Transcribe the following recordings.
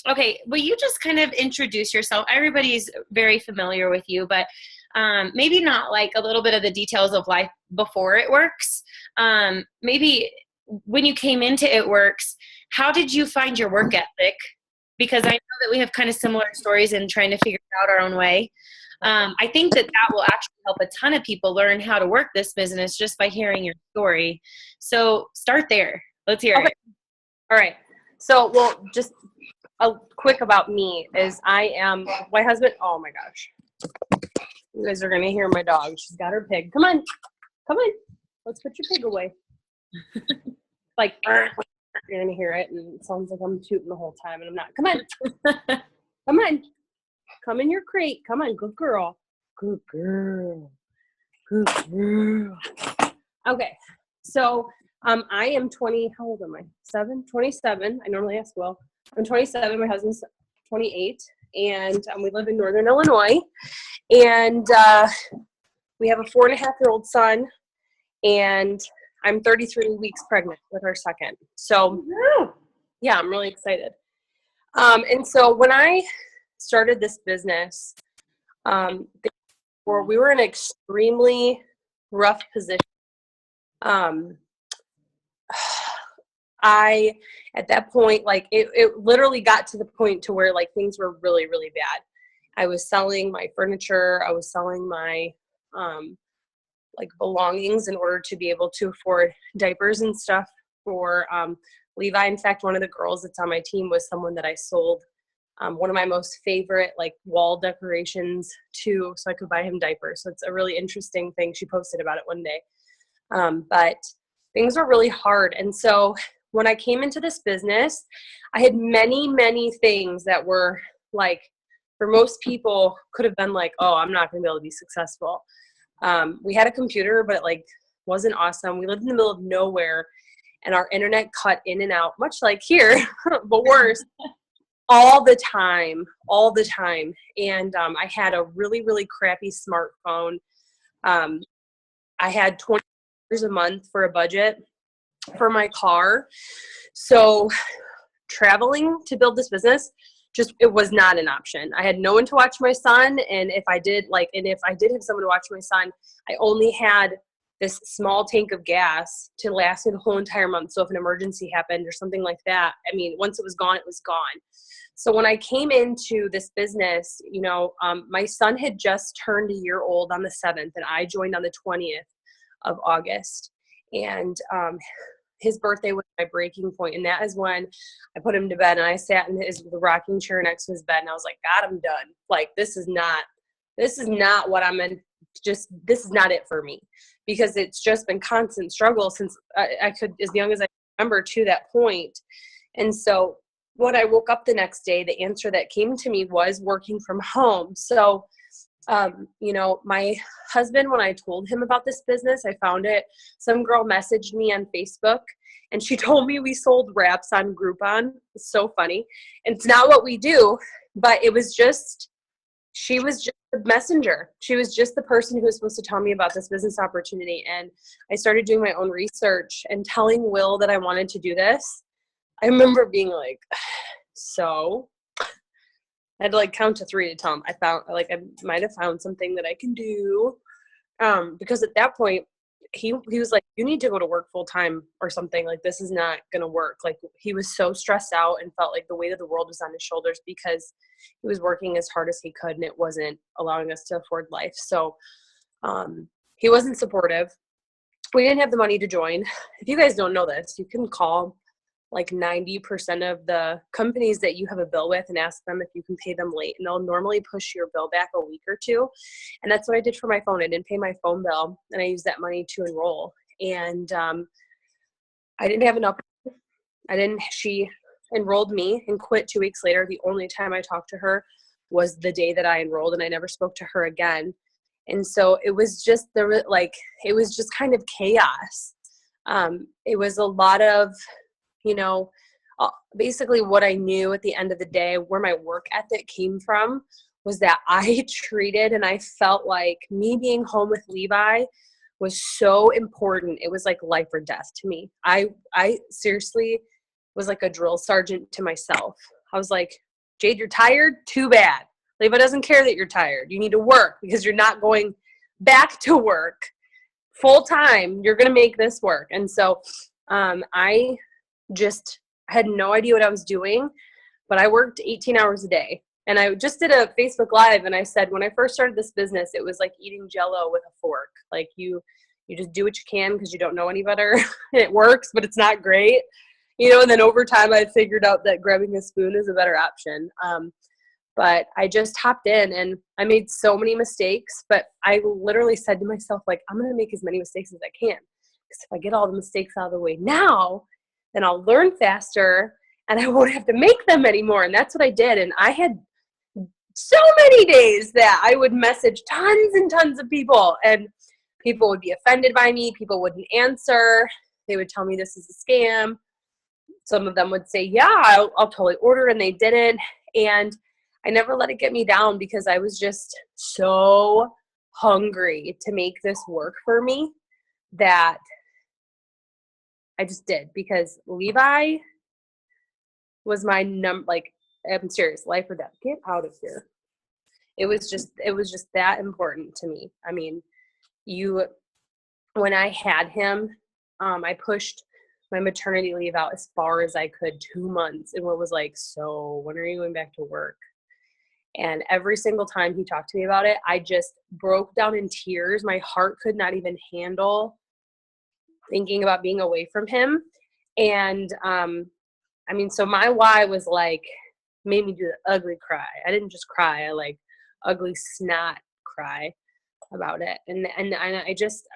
Okay, will you just kind of introduce yourself? Everybody's very familiar with you, but maybe not like a little bit of the details of life before It Works. Maybe when you came into It Works, how did you find your work ethic? Because I know that we have kind of similar stories in trying to figure it out our own way. I think that that will actually help a ton of people learn how to work this business just by hearing your story. So start there. Let's hear Okay. it. All right. So, well, just a quick about me is I am my husband. Oh my gosh. You guys are going to hear my dog. She's got her pig. Come on. Come on. Let's put your pig away. Like, you're going to hear it, and it sounds like I'm tooting the whole time, and I'm not. Come on. Come on. Come in your crate. Come on. Good girl. Good girl. Good girl. Okay. So, I am 20. How old am I? 27. I normally ask Will. I'm 27. My husband's 28. And we live in Northern Illinois. And we have a 4.5-year-old son. And I'm 33 weeks pregnant with our second. So, yeah, I'm really excited. And so when I started this business, we were in an extremely rough position. At that point, like it literally got to the point to where like things were really, really bad. I was selling my furniture. I was selling my like belongings in order to be able to afford diapers and stuff for Levi. In fact, one of the girls that's on my team was someone that I sold one of my most favorite like wall decorations to, so I could buy him diapers. So it's a really interesting thing. She posted about it one day. But things were really hard. And so when I came into this business, I had many, many things that were like, for most people could have been like, oh, I'm not going to be able to be successful. We had a computer, but it like wasn't awesome. We lived in the middle of nowhere and our internet cut in and out, much like here, but worse, all the time. And I had a really, really crappy smartphone. I had $20 a month for a budget for my car. So traveling to build this business, it was not an option. I had no one to watch my son. And if I did have someone to watch my son, I only had this small tank of gas to last me the whole entire month. So if an emergency happened or something like that, I mean, once it was gone, it was gone. So when I came into this business, my son had just turned a year old on the 7th and I joined on the 20th of August. And his birthday was my breaking point, and that is when I put him to bed and I sat in the rocking chair next to his bed and I was like, God, I'm done. Like, this is not what I'm in. This is not it for me, because it's just been constant struggle since I could, as young as I remember, to that point. And so when I woke up the next day, the answer that came to me was working from home. So my husband, when I told him about this business, I found it. Some girl messaged me on Facebook and she told me we sold wraps on Groupon. It's so funny. And it's not what we do, but she was just the messenger. She was just the person who was supposed to tell me about this business opportunity. And I started doing my own research and telling Will that I wanted to do this. I remember being like, so I had to like count to 3 to tell him. I might have found something that I can do. Because at that point, he was like, you need to go to work full time or something. Like, this is not going to work. Like, he was so stressed out and felt like the weight of the world was on his shoulders because he was working as hard as he could and it wasn't allowing us to afford life. So he wasn't supportive. We didn't have the money to join. If you guys don't know this, you can call like 90% of the companies that you have a bill with and ask them if you can pay them late, and they'll normally push your bill back a week or two. And that's what I did for my phone. I didn't pay my phone bill and I used that money to enroll. And I didn't have enough. She enrolled me and quit 2 weeks later. The only time I talked to her was the day that I enrolled, and I never spoke to her again. And so it was just kind of chaos. It was a lot of, basically what I knew at the end of the day, where my work ethic came from, was that I treated and I felt like me being home with Levi was so important. It was like life or death to me. I seriously was like a drill sergeant to myself. I was like, Jade, you're tired? Too bad. Leva doesn't care that you're tired. You need to work because you're not going back to work full time. You're going to make this work. And so I just had no idea what I was doing, but I worked 18 hours a day. And I just did a Facebook Live, and I said, when I first started this business, it was like eating Jell-O with a fork. Like you just do what you can because you don't know any better. It works, but it's not great. And then over time I figured out that grabbing a spoon is a better option. But I just hopped in and I made so many mistakes, but I literally said to myself, like, I'm going to make as many mistakes as I can. Because if I get all the mistakes out of the way now, then I'll learn faster and I won't have to make them anymore. And that's what I did. And I had so many days that I would message tons and tons of people, and people would be offended by me. People wouldn't answer. They would tell me this is a scam. Some of them would say, yeah, I'll totally order, and they didn't. And I never let it get me down because I was just so hungry to make this work for me that I just did, because Levi was my I'm serious, life or death. Get out of here. It was just that important to me. I mean, when I had him, I pushed my maternity leave out as far as I could, 2 months. And what was like, so when are you going back to work? And every single time he talked to me about it, I just broke down in tears. My heart could not even handle thinking about being away from him. And, so my why was like, made me do the ugly cry. I didn't just cry. I like ugly snot cry about it. And I just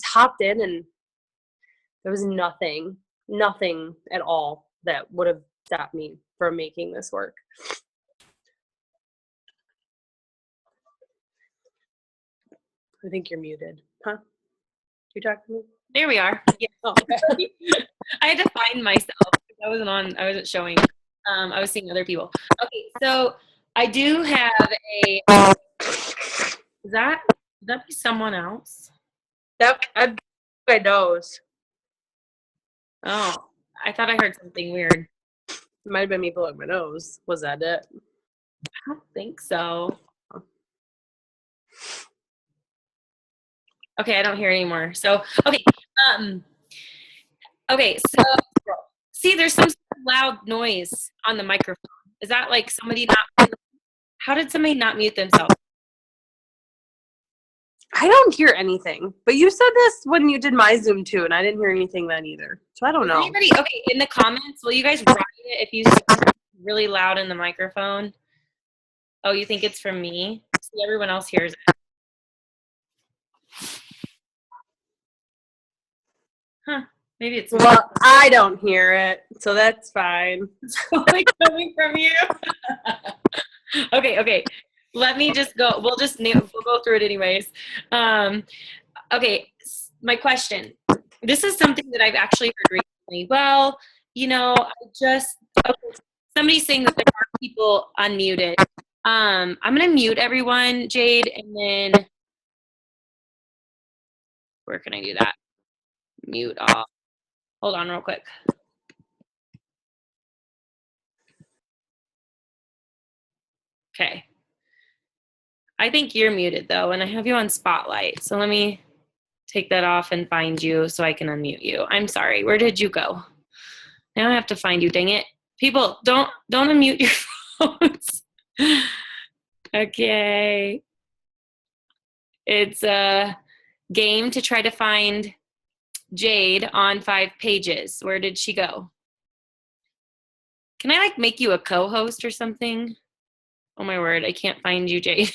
hopped in, and there was nothing at all that would have stopped me from making this work. I think you're muted. Huh? You talking to me? There we are. Yeah. Oh, okay. I had to find myself. I wasn't showing. I was seeing other people. Okay, so I do have a. Would that be someone else? I my nose. Oh, I thought I heard something weird. It might have been me blowing my nose. Was that it? I don't think so. Okay, I don't hear anymore. So, okay. Okay, so see, there's some loud noise on the microphone. Is that like somebody not? How did somebody not mute themselves? I don't hear anything. But you said this when you did my Zoom too, and I didn't hear anything then either. So I don't know. Anybody? Okay, in the comments, will you guys write it if you sound really loud in the microphone? Oh, you think it's from me? See, everyone else hears it. Huh. Maybe it's well, I don't hear it, so that's fine. It's only coming from you. Okay. Let me just go. We'll go through it anyways. Okay, my question. This is something that I've actually heard recently. Well, somebody's saying that there are people unmuted. I'm gonna mute everyone, Jade, and then where can I do that? Mute off. Hold on real quick. Okay. I think you're muted though, and I have you on spotlight. So let me take that off and find you so I can unmute you. I'm sorry. Where did you go? Now I have to find you, dang it. People, don't unmute your phones. Okay. It's a game to try to find Jade on 5 pages. Where did she go? Can I make you a co-host or something? Oh my word, I can't find you, Jade.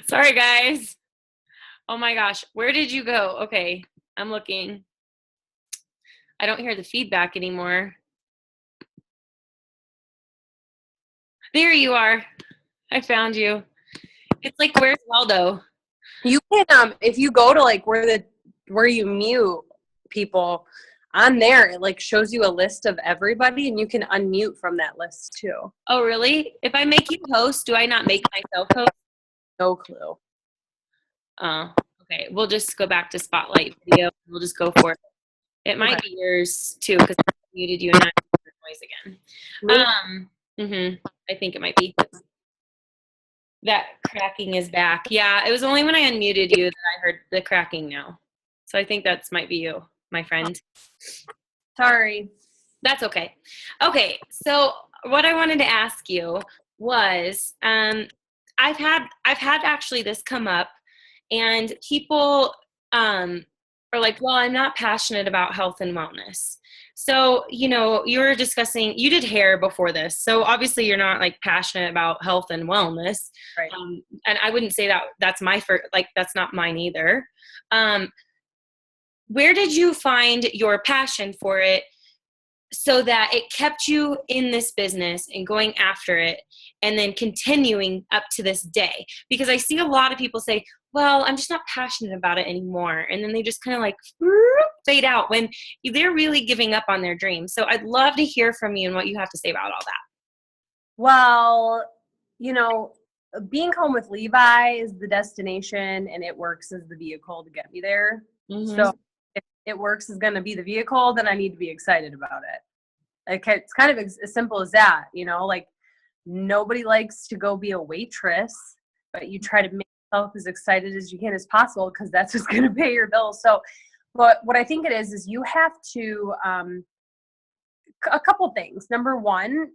Sorry, guys. Oh my gosh, where did you go? Okay, I'm looking. I don't hear the feedback anymore. There you are. I found you. It's like, where's Waldo? You can, if you go to where you mute people on there, it shows you a list of everybody, and you can unmute from that list too. Oh, really? If I make you host, do I not make myself host? No clue. Oh, okay. We'll just go back to Spotlight video. We'll just go for it. It might be yours too, because I muted you and I. noise again. Me? I think it might be. That cracking is back. Yeah, it was only when I unmuted you that I heard the cracking now. So I think that's might be you, my friend. Sorry. That's okay. Okay, so what I wanted to ask you was, I've had actually this come up, and people are like, well, I'm not passionate about health and wellness. So, you were discussing, you did hair before this. So obviously you're not like passionate about health and wellness. Right. And I wouldn't say that that's my first, like, that's not mine either. Where did you find your passion for it so that it kept you in this business and going after it and then continuing up to this day? Because I see a lot of people say, well, I'm just not passionate about it anymore. And then they just kind of like fade out when they're really giving up on their dreams. So I'd love to hear from you and what you have to say about all that. Well, being home with Levi is the destination and It Works is the vehicle to get me there. Mm-hmm. So if It Works is going to be the vehicle, then I need to be excited about it. Like, it's kind of as simple as that, like nobody likes to go be a waitress, but you try to make yourself as excited as you can as possible because that's what's going to pay your bills. So but what I think it is you have to, a couple things. Number one,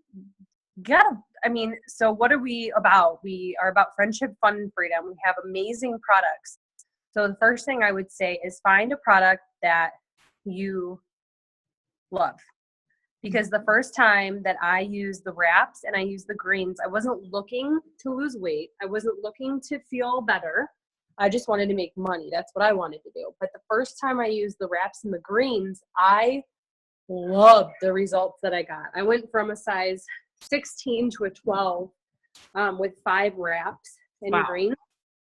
so what are we about? We are about friendship, fun, and freedom. We have amazing products. So the first thing I would say is find a product that you love. Because the first time that I used the wraps and I used the greens, I wasn't looking to lose weight. I wasn't looking to feel better. I just wanted to make money. That's what I wanted to do. But the first time I used the wraps and the greens, I loved the results that I got. I went from a size 16 to a 12 with 5 wraps and greens.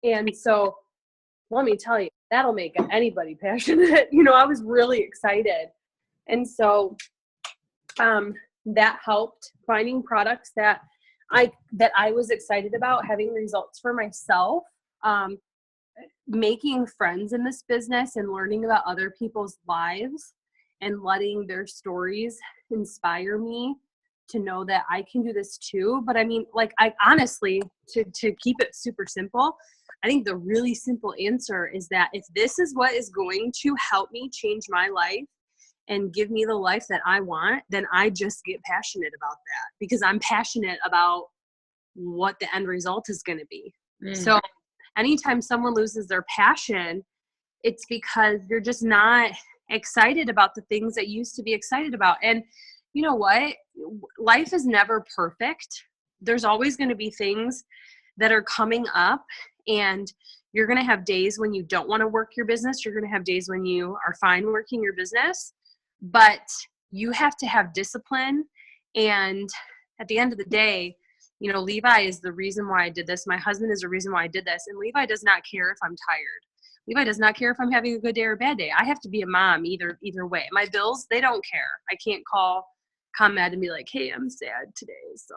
And so let me tell you, that'll make anybody passionate. I was really excited. And so that helped finding products that I was excited about, having results for myself, making friends in this business and learning about other people's lives and letting their stories inspire me to know that I can do this too. But I honestly, to keep it super simple, I think the really simple answer is that if this is what is going to help me change my life and give me the life that I want, then I just get passionate about that because I'm passionate about what the end result is going to be. So anytime someone loses their passion, it's because you're just not excited about the things that you used to be excited about. And you know what? Life is never perfect. There's always going to be things that are coming up, and you're going to have days when you don't want to work your business. You're going to have days when you are fine working your business, but you have to have discipline. And at the end of the day, Levi is the reason why I did this. My husband is the reason why I did this. And Levi does not care if I'm tired. Levi does not care if I'm having a good day or a bad day. I have to be a mom either way. My bills, they don't care. I can't call ComEd and be like, hey, I'm sad today, so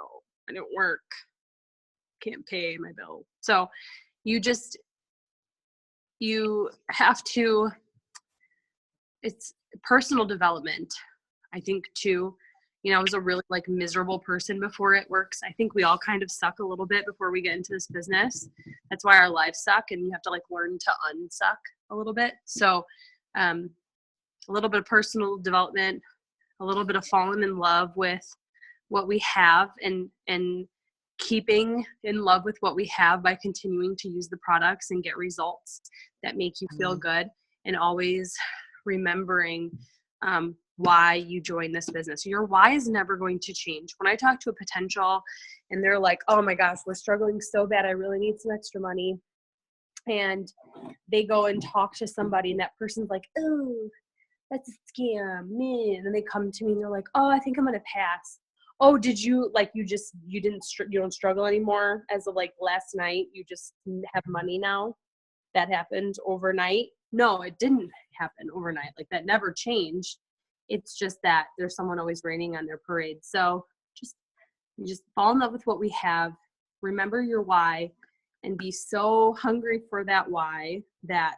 I don't work. Can't pay my bill. So you have to, it's personal development, I think, too. I was a really miserable person before It Works. I think we all kind of suck a little bit before we get into this business. That's why our lives suck, and you have to learn to unsuck a little bit. So a little bit of personal development, a little bit of falling in love with what we have, and keeping in love with what we have by continuing to use the products and get results that make you feel good, and always remembering why you join this business. Your why is never going to change. When I talk to a potential and they're like, oh my gosh, we're struggling so bad, I really need some extra money, and they go and talk to somebody and that person's like, oh, that's a scam, man. And then they come to me and they're like, oh, I think I'm gonna pass. Oh, did you you don't struggle anymore as of last night, you just have money now? That happened overnight? No, it didn't happen overnight. That never changed. It's just that there's someone always raining on their parade. So you just fall in love with what we have, remember your why, and be so hungry for that why that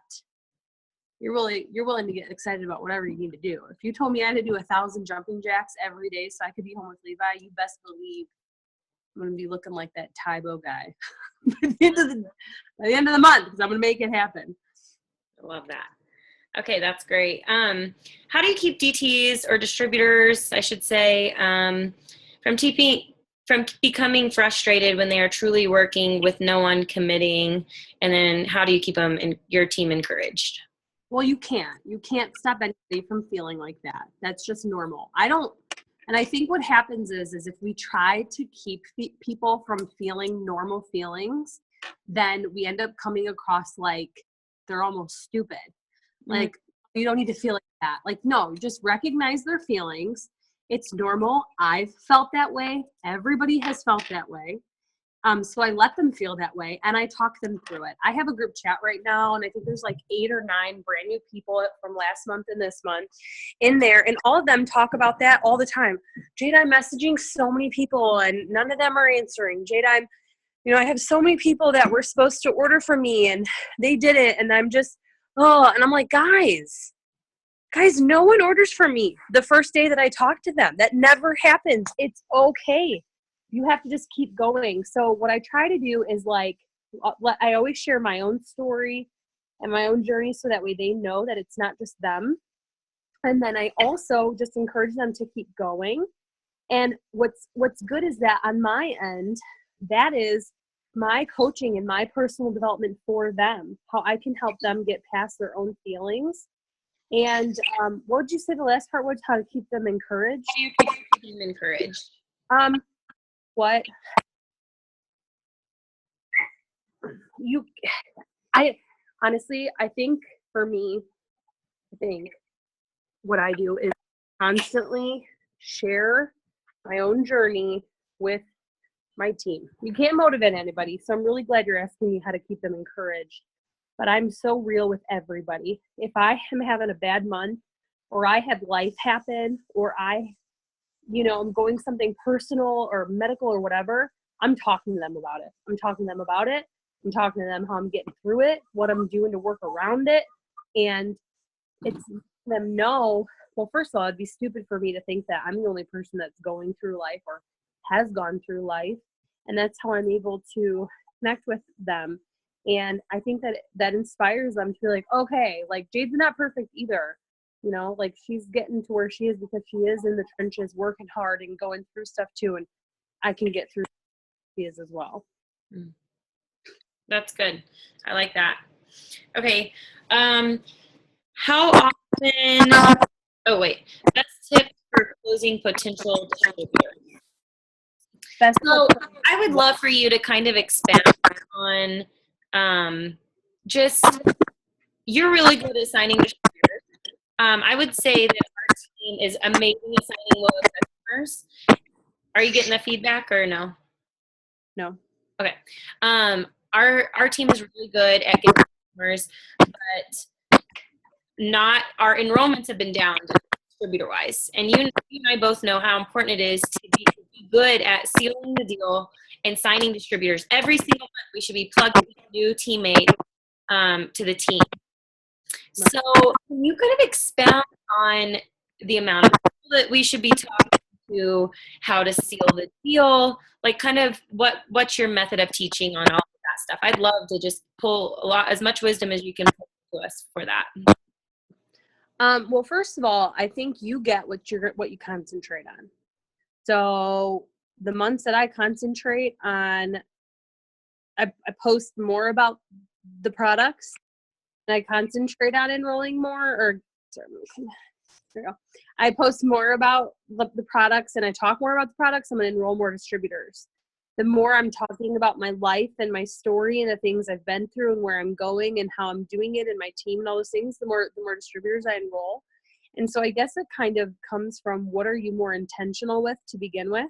you're willing to get excited about whatever you need to do. If you told me I had to do 1,000 jumping jacks every day so I could be home with Levi, you best believe I'm going to be looking like that Tybo guy by the end of the month, because I'm going to make it happen. I love that. Okay, that's great. How do you keep DTs or distributors, I should say, from becoming frustrated when they are truly working with no one committing? And then how do you keep them and your team encouraged? Well, you can't stop anybody from feeling like that. That's just normal. And I think what happens is if we try to keep people from feeling normal feelings, then we end up coming across like they're almost stupid. Like, you don't need to feel like that. Like, no, just recognize their feelings. It's normal. I've felt that way. Everybody has felt that way. So I let them feel that way, and I talk them through it. I have a group chat right now, and I think there's like 8 or 9 brand new people from last month and this month in there, and all of them talk about that all the time. Jade, I'm messaging so many people, and none of them are answering. Jade, I have so many people that were supposed to order from me, and they didn't, and I'm just, and I'm like, guys, no one orders from me the first day that I talk to them. That never happens. It's okay. You have to just keep going. So what I try to do is like, I always share my own story and my own journey so that way they know that it's not just them. And then I also just encourage them to keep going. And what's good is that on my end, that is my coaching and my personal development for them, how I can help them get past their own feelings. And what would you say the last part was? How to keep them encouraged? How do you keep them encouraged? I think for me, what I do is constantly share my own journey with my team. You can't motivate anybody, so I'm really glad you're asking me how to keep them encouraged. But I'm so real with everybody. If I am having a bad month, or I had life happen, or I'm going something personal or medical or whatever, I'm talking to them about it. I'm talking to them how I'm getting through it, what I'm doing to work around it. And it's them know, well, first of all, it'd be stupid for me to think that I'm the only person that's going through life or has gone through life. And that's how I'm able to connect with them. And I think that inspires them to be like, okay, like Jade's not perfect either. Like she's getting to where she is because she is in the trenches working hard and going through stuff too. And I can get through she is as well. That's good. I like that. Okay. How often, best tip for closing potential distributors. So I would love for you to kind of expand on just, you're really good at signing distributors. I would say that our team is amazing at signing loyal customers. Are you getting the feedback or no? No. Okay. Our team is really good at getting customers, but our enrollments have been down distributor wise. And you and I both know how important it is to be good at sealing the deal and signing distributors. Every single month we should be plugging a new teammate to the team. So can you kind of expound on the amount of people that we should be talking to, how to seal the deal, like kind of what's your method of teaching on all of that stuff? I'd love to just pull as much wisdom as you can pull to us for that. Well, first of all, I think you get what you concentrate on. So the months that I concentrate on, I post more about the products, and I concentrate on enrolling more, I post more about the products and I talk more about the products, I'm going to enroll more distributors. The more I'm talking about my life and my story and the things I've been through and where I'm going and how I'm doing it and my team and all those things, the more distributors I enroll. And so I guess it kind of comes from, what are you more intentional with to begin with?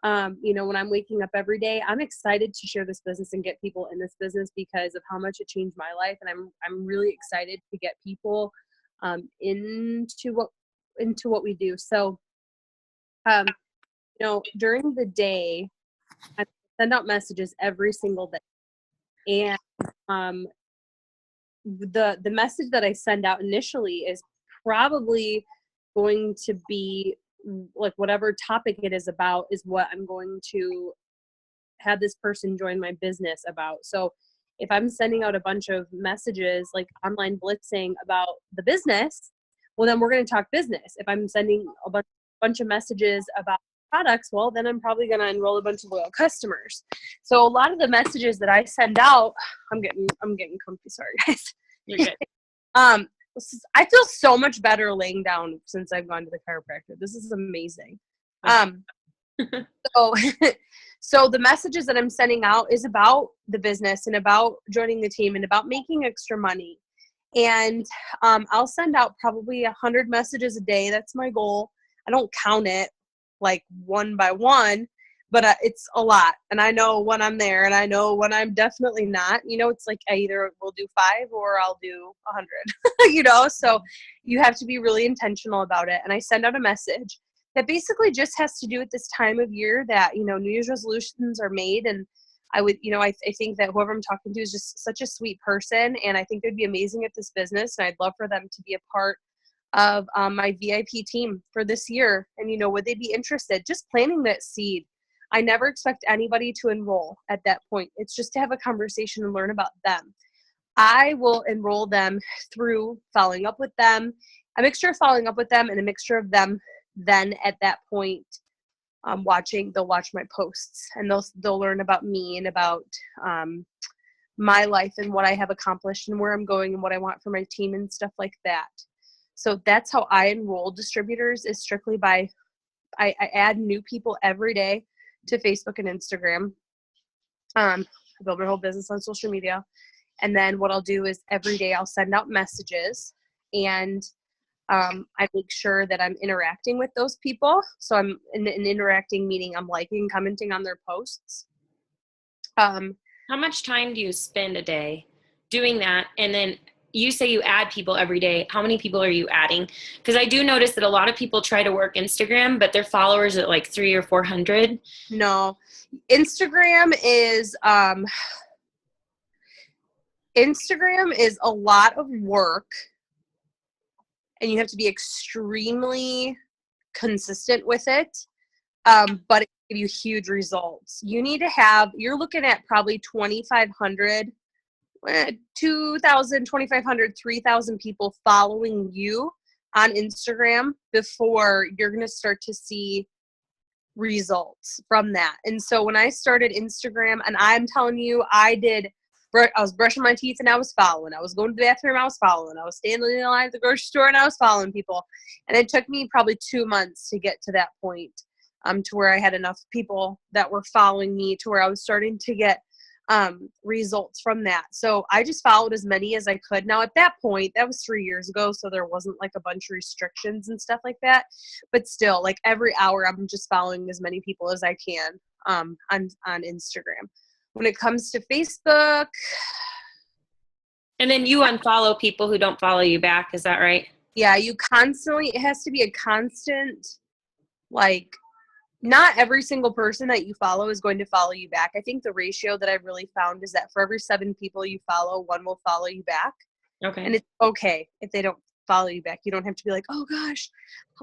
When I'm waking up every day, I'm excited to share this business and get people in this business because of how much it changed my life. And I'm really excited to get people into what we do. So, during the day, I send out messages every single day. And the message that I send out initially is probably going to be like whatever topic it is about is what I'm going to have this person join my business about. So if I'm sending out a bunch of messages like online blitzing about the business, well, then we're going to talk business. If I'm sending a bunch of messages about products, well, then I'm probably going to enroll a bunch of loyal customers. So a lot of the messages that I send out, I'm getting comfy. Sorry, guys. You're good. I feel so much better laying down since I've gone to the chiropractor. This is amazing. So, so the messages that I'm sending out is about the business and about joining the team and about making extra money. And I'll send out probably 100 messages a day. That's my goal. I don't count it like one by one, but it's a lot. And I know when I'm there and I know when I'm definitely not. You know, it's like I either will do 5 or I'll do 100, you know? So you have to be really intentional about it. And I send out a message that basically just has to do with this time of year that, you know, New Year's resolutions are made. And I would, you know, I think that whoever I'm talking to is just such a sweet person. And I think they'd be amazing at this business. And I'd love for them to be a part of my VIP team for this year. And, you know, would they be interested? Just planting that seed. I never expect anybody to enroll at that point. It's just to have a conversation and learn about them. I will enroll them through following up with them, a mixture of following up with them and a mixture of them then at that point they'll watch my posts and they'll learn about me and about my life and what I have accomplished and where I'm going and what I want for my team and stuff like that. So that's how I enroll distributors, is strictly by I add new people every day to Facebook and Instagram. I build my whole business on social media. And then what I'll do is every day I'll send out messages and I make sure that I'm interacting with those people. So I'm in interacting, meaning I'm liking, commenting on their posts. How much time do you spend a day doing that? And then you say you add people every day. How many people are you adding? Because I do notice that a lot of people try to work Instagram, but their followers are like 300 or 400. No, Instagram is a lot of work. And you have to be extremely consistent with it, but it can give you huge results. You need to you're looking at probably 2,500, 2,000, 2,500, 3,000 people following you on Instagram before you're going to start to see results from that. And so when I started Instagram, and I'm telling you, I was brushing my teeth and I was following. I was going to the bathroom, I was following. I was standing in the line at the grocery store and I was following people. And it took me probably 2 months to get to that point, to where I had enough people that were following me to where I was starting to get results from that. So I just followed as many as I could. Now at that point, that was 3 years ago, so there wasn't like a bunch of restrictions and stuff like that. But still, like every hour, I'm just following as many people as I can on Instagram. When it comes to Facebook. And then you unfollow people who don't follow you back. Is that right? Yeah, it has to be a constant, like, not every single person that you follow is going to follow you back. I think the ratio that I've really found is that for every 7 people you follow, 1 will follow you back. Okay. And it's okay if they don't follow you back. You don't have to be like, oh gosh,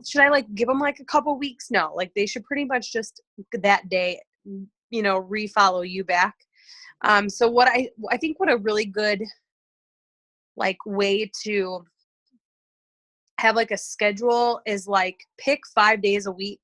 should I like give them like a couple weeks? No, like they should pretty much just that day, you know, refollow you back. So what I think what a really good like way to have like a schedule is like pick 5 days a week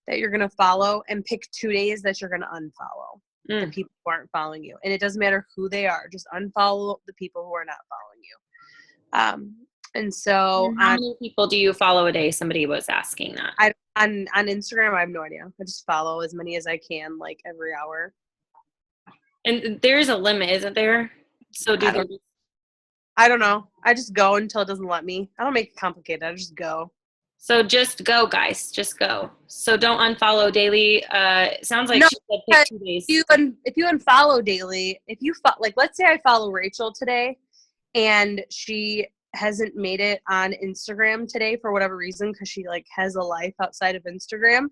that you're going to follow and pick 2 days that you're going to unfollow the people who aren't following you. And it doesn't matter who they are, just unfollow the people who are not following you. And so how many people do you follow a day? Somebody was asking that. On Instagram, I have no idea. I just follow as many as I can, like every hour. And there's a limit, isn't there? So I don't know. I just go until it doesn't let me. I don't make it complicated. I just go. So just go, guys. Just go. So don't unfollow daily. It sounds like she said pick 2 days. If you unfollow daily, like let's say I follow Rachel today and she hasn't made it on Instagram today for whatever reason because she like has a life outside of Instagram,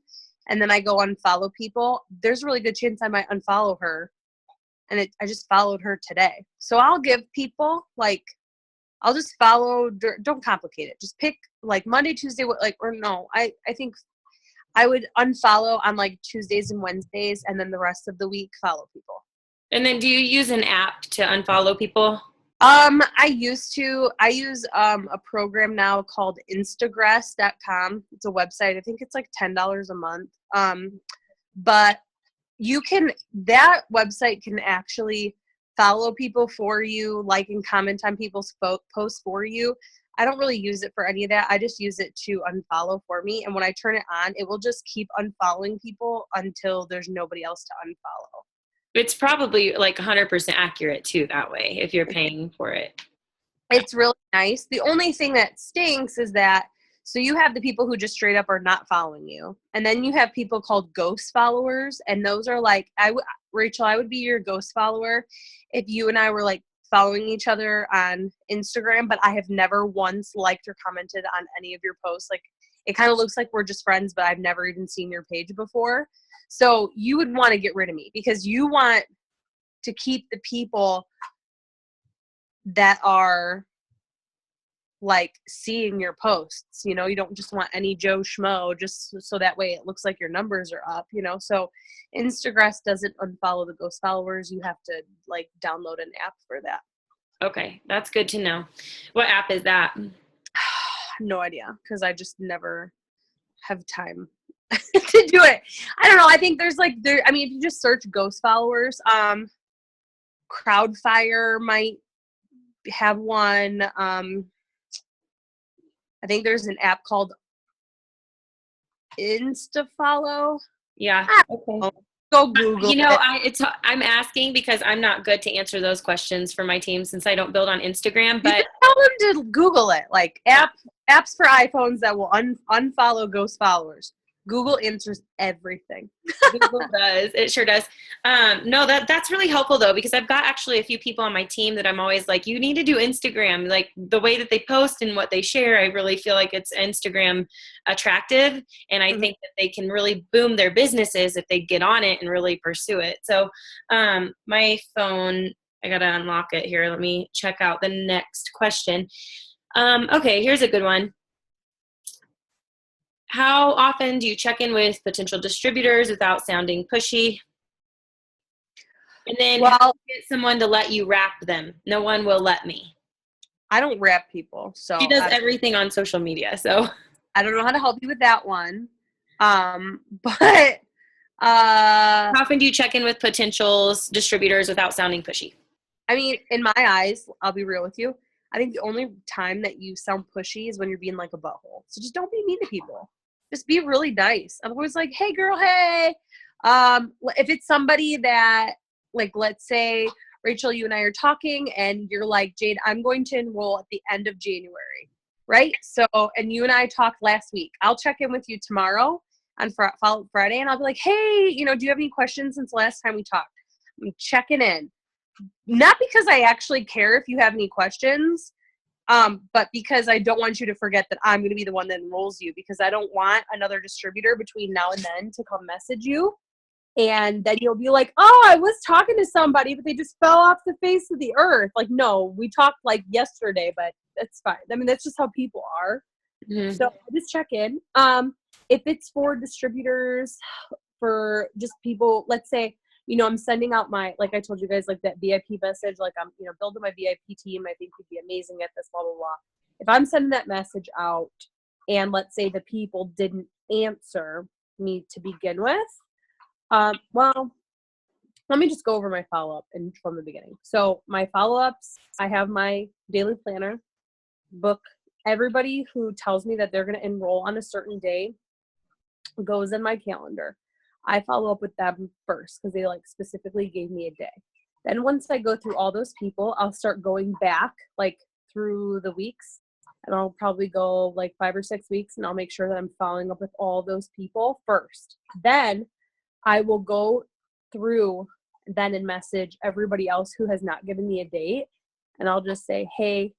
and then I go unfollow people, there's a really good chance I might unfollow her. And I just followed her today. So I'll give people like I'll just follow. Don't complicate it. Just pick like Monday, Tuesday, or no. I think I would unfollow on like Tuesdays and Wednesdays, and then the rest of the week follow people. And then do you use an app to unfollow people? I use a program now called Instagress.com. It's a website. I think it's like $10 a month. But that website can actually follow people for you, like and comment on people's posts for you. I don't really use it for any of that. I just use it to unfollow for me. And when I turn it on, it will just keep unfollowing people until there's nobody else to unfollow. It's probably like 100% accurate too that way if you're paying for it. It's really nice. The only thing that stinks is that, so you have the people who just straight up are not following you. And then you have people called ghost followers. And those are like, Rachel, I would be your ghost follower if you and I were like following each other on Instagram, but I have never once liked or commented on any of your posts. Like, it kind of looks like we're just friends, but I've never even seen your page before. So you would want to get rid of me because you want to keep the people that are like seeing your posts. You don't just want any Joe Schmo just so that way it looks like your numbers are up, So Instagram doesn't unfollow the ghost followers. You have to like download an app for that. Okay, that's good to know. What app is that? No idea, because I just never have time to do it. I don't know. I think there's if you just search ghost followers, Crowdfire might have one. I think there's an app called InstaFollow. Yeah. Okay. Go Google it. I'm asking because I'm not good to answer those questions for my team since I don't build on Instagram. But tell them to Google it, like apps for iPhones that will unfollow ghost followers. Google answers everything. Google does. It sure does. No, that's really helpful though, because I've got actually a few people on my team that I'm always like, you need to do Instagram. Like the way that they post and what they share, I really feel like it's Instagram attractive. And I think that they can really boom their businesses if they get on it and really pursue it. So my phone, I got to unlock it here. Let me check out the next question. Okay, here's a good one. How often do you check in with potential distributors without sounding pushy? And then how do you get someone to let you wrap them? No one will let me. I don't wrap people. So she does everything on social media. So I don't know how to help you with that one. But how often do you check in with potential distributors without sounding pushy? I mean, in my eyes, I'll be real with you. I think the only time that you sound pushy is when you're being like a butthole. So just don't be mean to people. Just be really nice. I'm always like, hey girl, hey. If it's somebody that, like, let's say, Rachel, you and I are talking and you're like, Jade, I'm going to enroll at the end of January, right? So, and you and I talked last week. I'll check in with you tomorrow on Friday and I'll be like, hey, do you have any questions since the last time we talked? I'm checking in. Not because I actually care if you have any questions, but because I don't want you to forget that I'm going to be the one that enrolls you, because I don't want another distributor between now and then to come message you. And then you'll be like, oh, I was talking to somebody, but they just fell off the face of the earth. Like, no, we talked like yesterday, but that's fine. I mean, that's just how people are. Mm-hmm. So just check in. If it's for distributors, for just people, let's say, I'm sending out like I told you guys, like that VIP message, like I'm, building my VIP team. I think you'd be amazing at this, blah, blah, blah. If I'm sending that message out and let's say the people didn't answer me to begin with, well, let me just go over my follow-up from the beginning. So my follow-ups, I have my daily planner book. Everybody who tells me that they're going to enroll on a certain day goes in my calendar. I follow up with them first because they like specifically gave me a day. Then once I go through all those people, I'll start going back like through the weeks, and I'll probably go like 5 or 6 weeks, and I'll make sure that I'm following up with all those people first. Then I will go through then and message everybody else who has not given me a date, and I'll just say, hey,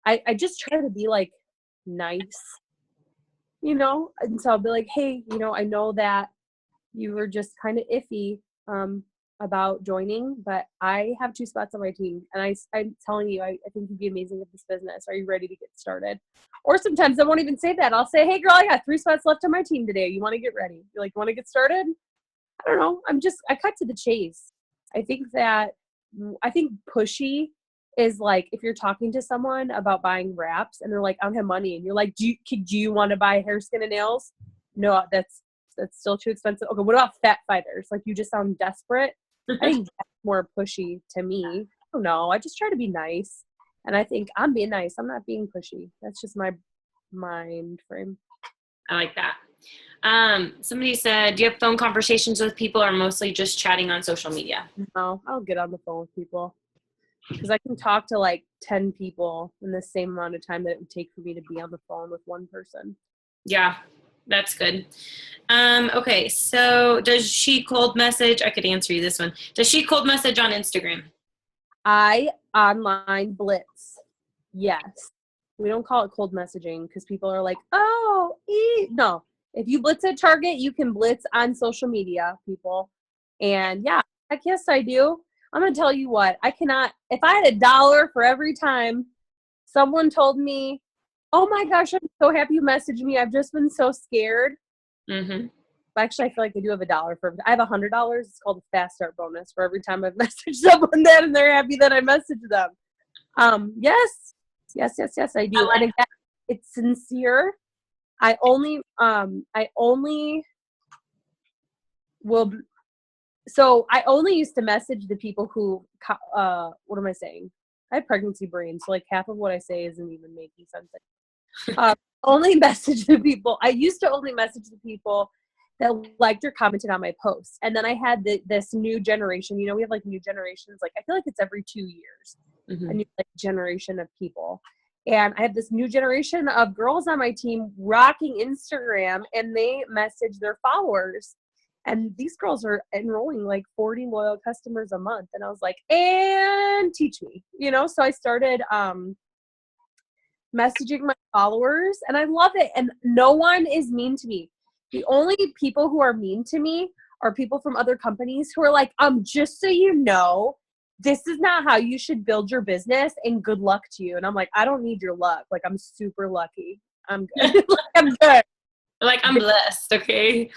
I just try to be like nice. And so I'll be like, hey, I know that you were just kind of iffy. about joining, but I have 2 spots on my team, and I'm telling you, I think you'd be amazing at this business. Are you ready to get started? Or sometimes I won't even say that. I'll say, hey girl, I got 3 spots left on my team today. You want to get ready? You're like, you want to get started? I don't know. I cut to the chase. I think pushy is like if you're talking to someone about buying wraps and they're like, I don't have money, and you're like, do you want to buy hair, skin, and nails? No, that's still too expensive. Okay, what about fat fighters? Like, you just sound desperate. I think that's more pushy to me. I don't know. I just try to be nice, and I think I'm being nice. I'm not being pushy. That's just my mind frame. I like that. Somebody said, do you have phone conversations with people or mostly just chatting on social media? No, I'll get on the phone with people because I can talk to like 10 people in the same amount of time that it would take for me to be on the phone with one person. Yeah, that's good. Okay, so does she cold message? I could answer you this one. Does she cold message on Instagram? I online blitz. Yes. We don't call it cold messaging because people are like, oh, no. If you blitz at Target, you can blitz on social media, people. And yeah, heck yes, I do. I'm going to tell you what, I cannot, if I had $1 for every time someone told me, oh my gosh, I'm so happy you messaged me. I've just been so scared. Mm-hmm. Actually, I feel like I do have $1 I have $100. It's called a fast start bonus for every time I've messaged someone that and they're happy that I messaged them. Yes, I do. And again, it's sincere. I only used to message the people who, what am I saying? I have pregnancy brain, so like half of what I say isn't even making sense. Only message the people. I used to only message the people that liked or commented on my posts. And then I had this new generation, we have like new generations. Like I feel like it's every 2 years, Mm-hmm. a new like generation of people. And I have this new generation of girls on my team rocking Instagram, and they message their followers. And these girls are enrolling like 40 loyal customers a month. And I was like, and teach me, So I started messaging my followers, and I love it. And no one is mean to me. The only people who are mean to me are people from other companies who are like, just so you know, this is not how you should build your business, and good luck to you. And I'm like, I don't need your luck. Like, I'm super lucky. I'm good. I'm good. Like, I'm blessed. Okay.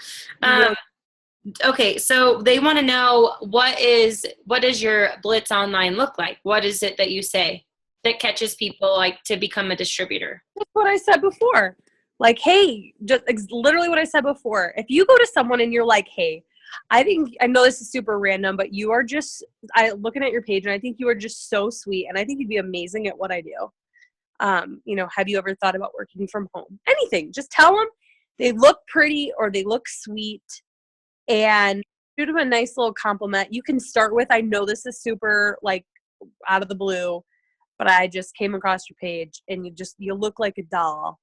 Okay. So they want to know what does your Blitz Online look like? What is it that you say that catches people like to become a distributor? That's what I said before. Like, hey, just literally what I said before. If you go to someone and you're like, hey, I know this is super random, but you are looking at your page, and I think you are just so sweet, and I think you'd be amazing at what I do. Have you ever thought about working from home? Anything. Just tell them they look pretty or they look sweet, and shoot them a nice little compliment. You can start with, I know this is super like out of the blue, but I just came across your page and you look like a doll.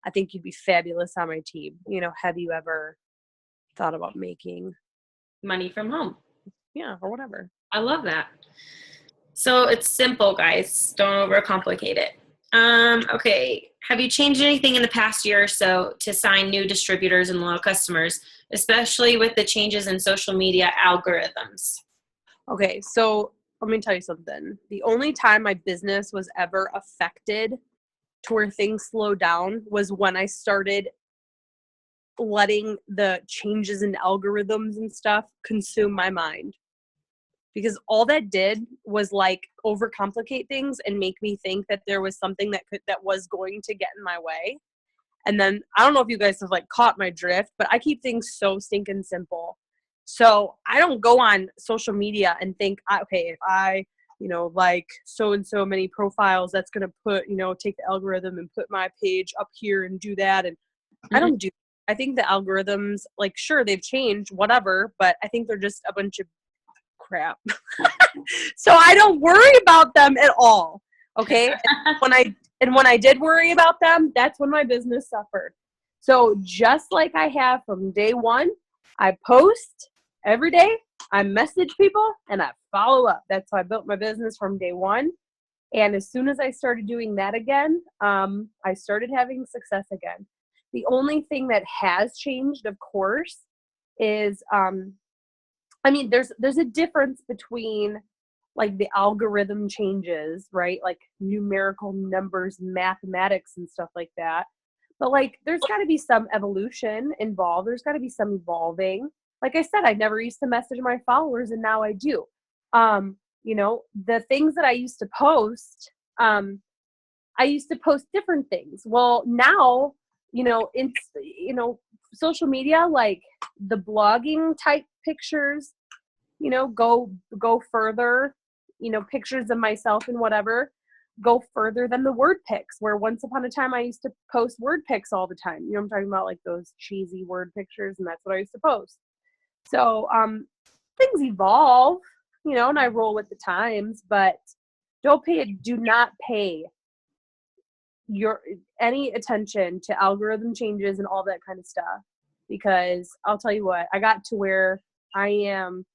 I think you'd be fabulous on my team. Have you ever thought about making money from home? Yeah, or whatever. I love that. So it's simple, guys. Don't overcomplicate it. Okay. Have you changed anything in the past year or so to sign new distributors and loyal customers, especially with the changes in social media algorithms? Okay, so let me tell you something. The only time my business was ever affected to where things slowed down was when I started letting the changes in algorithms and stuff consume my mind. Because all that did was like overcomplicate things and make me think that there was something that was going to get in my way. And then I don't know if you guys have like caught my drift, but I keep things so stinking simple. So I don't go on social media and think, okay, if I, like so and so many profiles, that's going to put, take the algorithm and put my page up here and do that. And I don't do. I think the algorithms, like, sure, they've changed, whatever, but I think they're just a bunch of crap. So I don't worry about them at all. Okay. And when I did worry about them, that's when my business suffered. So just like I have from day one, I post every day, I message people, and I follow up. That's how I built my business from day one. And as soon as I started doing that again, I started having success again. The only thing that has changed, of course, is I mean, there's a difference between like the algorithm changes, right? Like numerical numbers, mathematics and stuff like that. But like there's got to be some evolution involved. There's got to be some evolving. Like I said, I never used to message my followers and now I do. You know, the things that I used to post, I used to post different things. Well, now, it's, social media, like the blogging type pictures, go further, pictures of myself and whatever go further than the word pics, where once upon a time I used to post word pics all the time. I'm talking about like those cheesy word pictures, and that's what I used to post. So, things evolve, and I roll with the times, but do not pay any attention to algorithm changes and all that kind of stuff, because I'll tell you what, I got to where I am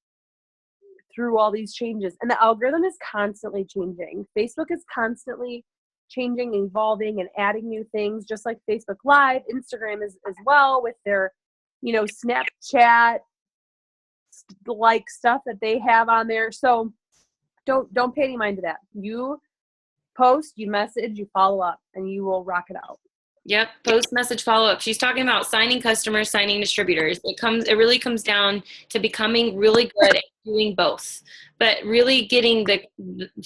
through all these changes, and the algorithm is constantly changing. Facebook is constantly changing, evolving, and adding new things, just like Facebook Live. Instagram is as well, with their Snapchat like stuff that they have on there. So don't pay any mind to that. You post, you message, you follow up, and you will rock it out. Yep. Post, message, follow up. She's talking about signing customers, signing distributors. It really comes down to becoming really good at doing both, but really getting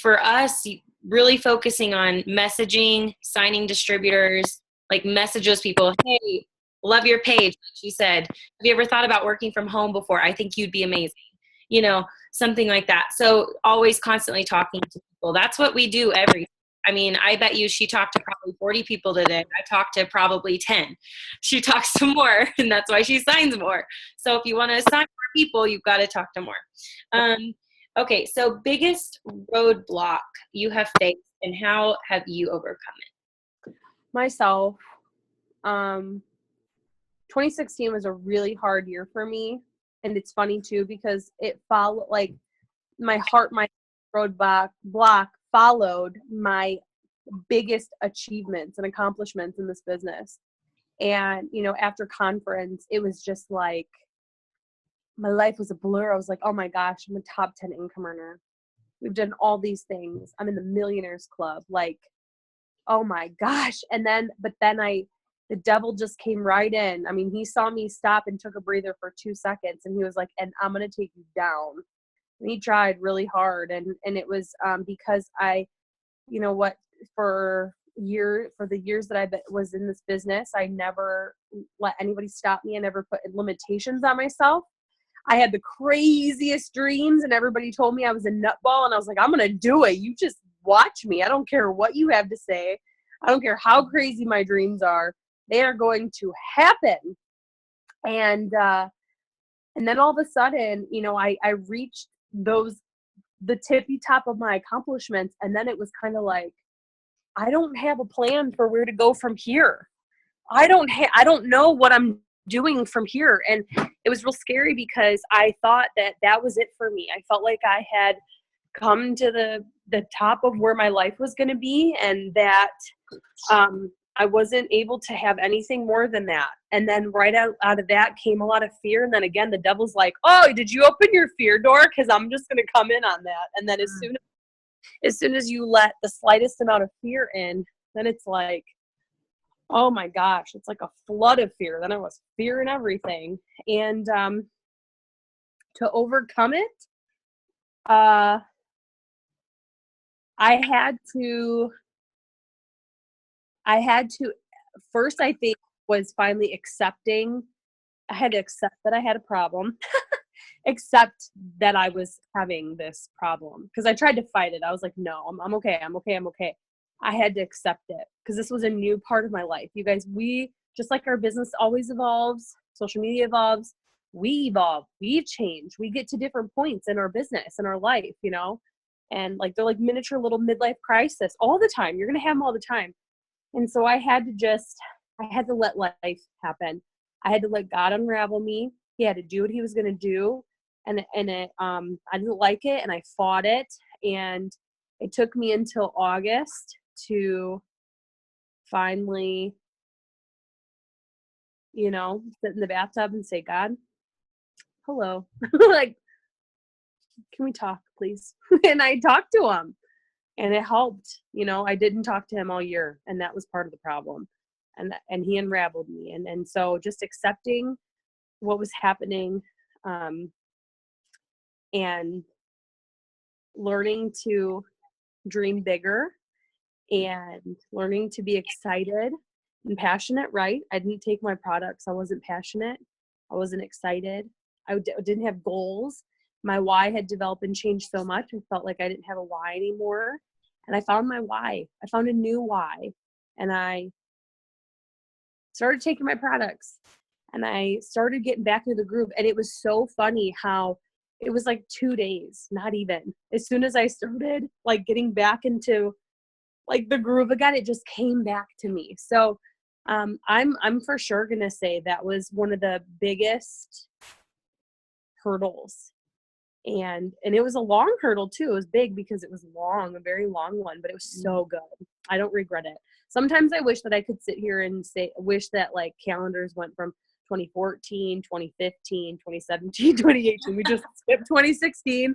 for us, really focusing on messaging, signing distributors, like message those people, hey, love your page. Like she said, have you ever thought about working from home before? I think you'd be amazing. Something like that. So always constantly talking to people. That's what we do I bet you she talked to probably 40 people today. I talked to probably 10. She talks to more, and that's why she signs more. So if you want to sign more people, you've got to talk to more. Okay, so biggest roadblock you have faced, and how have you overcome it? Myself, 2016 was a really hard year for me. And it's funny too, because it followed, like, my roadblock followed my biggest achievements and accomplishments in this business. And, after conference, it was just like, my life was a blur. I was like, oh my gosh, I'm a top 10 income earner. We've done all these things. I'm in the millionaires club. Like, oh my gosh. But then the devil just came right in. I mean, he saw me stop and took a breather for 2 seconds, and he was like, and I'm going to take you down. And he tried really hard. And it was because for the years that I was in this business, I never let anybody stop me. I never put limitations on myself. I had the craziest dreams, and everybody told me I was a nutball, and I was like, I'm going to do it. You just watch me. I don't care what you have to say. I don't care how crazy my dreams are. They are going to happen. And then all of a sudden, I reached the tippy top of my accomplishments. And then it was kind of like, I don't have a plan for where to go from here. I don't know what I'm doing from here. And it was real scary, because I thought that was it for me. I felt like I had come to the top of where my life was going to be, and that I wasn't able to have anything more than that. And then right out of that came a lot of fear. And then again, the devil's like, oh, did you open your fear door? Because I'm just going to come in on that. And then as soon as you let the slightest amount of fear in, then it's like, oh my gosh, it's like a flood of fear. Then it was fear in everything. And to overcome it, I had to first, I think, was finally accepting. I had to accept that I had a problem, accept that I was having this problem, because I tried to fight it. I was like, no, I'm okay. I'm okay. I'm okay. I had to accept it, because this was a new part of my life. You guys, we, just like our business always evolves, social media evolves, we evolve, we change, we get to different points in our business and our life, and like, they're like miniature little midlife crisis all the time. You're going to have them all the time. And so I had to let life happen. I had to let God unravel me. He had to do what he was going to do. And I didn't like it, and I fought it. And it took me until August to finally, sit in the bathtub and say, God, hello. Like, can we talk, please? And I talked to him, and it helped. I didn't talk to him all year, and that was part of the problem. And he unraveled me. And so just accepting what was happening, and learning to dream bigger and learning to be excited and passionate, right? I didn't take my products. I wasn't passionate. I wasn't excited. I didn't have goals. My why had developed and changed so much. I felt like I didn't have a why anymore. And I found my why. I found a new why. And I started taking my products. And I started getting back into the groove. And it was so funny how it was like 2 days, not even. As soon as I started like getting back into like the groove again, it just came back to me. So I'm for sure gonna say that was one of the biggest hurdles. And it was a long hurdle too. It was big because it was long, a very long one, but it was so good. I don't regret it. Sometimes I wish that I could sit here and wish that like calendars went from 2014, 2015, 2017, 2018. We just skipped 2016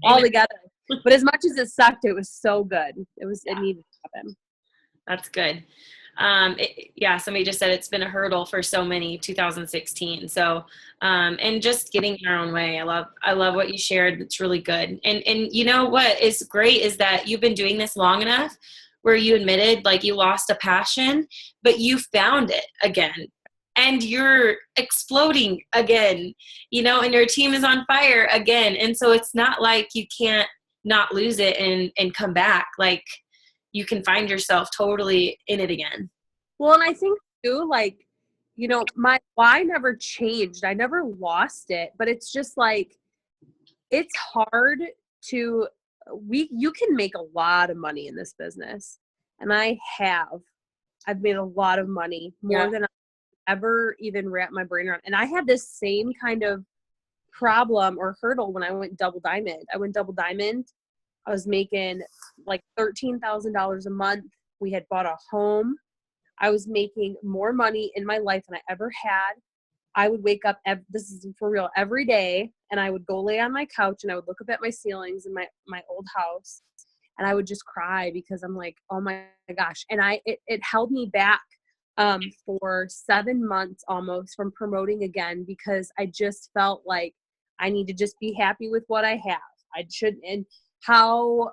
all together. But as much as it sucked, it was so good. It needed to happen. That's good. Somebody just said it's been a hurdle for so many 2016. So, and just getting in our own way. I love what you shared. It's really good. And you know what is great is that you've been doing this long enough where you admitted like you lost a passion, but you found it again. And you're exploding again, and your team is on fire again. And so it's not like you can't not lose it and come back. Like you can find yourself totally in it again. Well, and I think too, like, my why never changed. I never lost it, but it's just like, it's hard to, you can make a lot of money in this business. And I've made a lot of money, more than ever even wrap my brain around. And I had this same kind of problem or hurdle when I went double diamond. I was making like $13,000 a month. We had bought a home. I was making more money in my life than I ever had. I would wake up, this is for real, every day, and I would go lay on my couch and I would look up at my ceilings in my old house, and I would just cry because I'm like, oh my gosh. And it held me back for 7 months almost from promoting again, because I just felt like I need to just be happy with what I have. I shouldn't. And how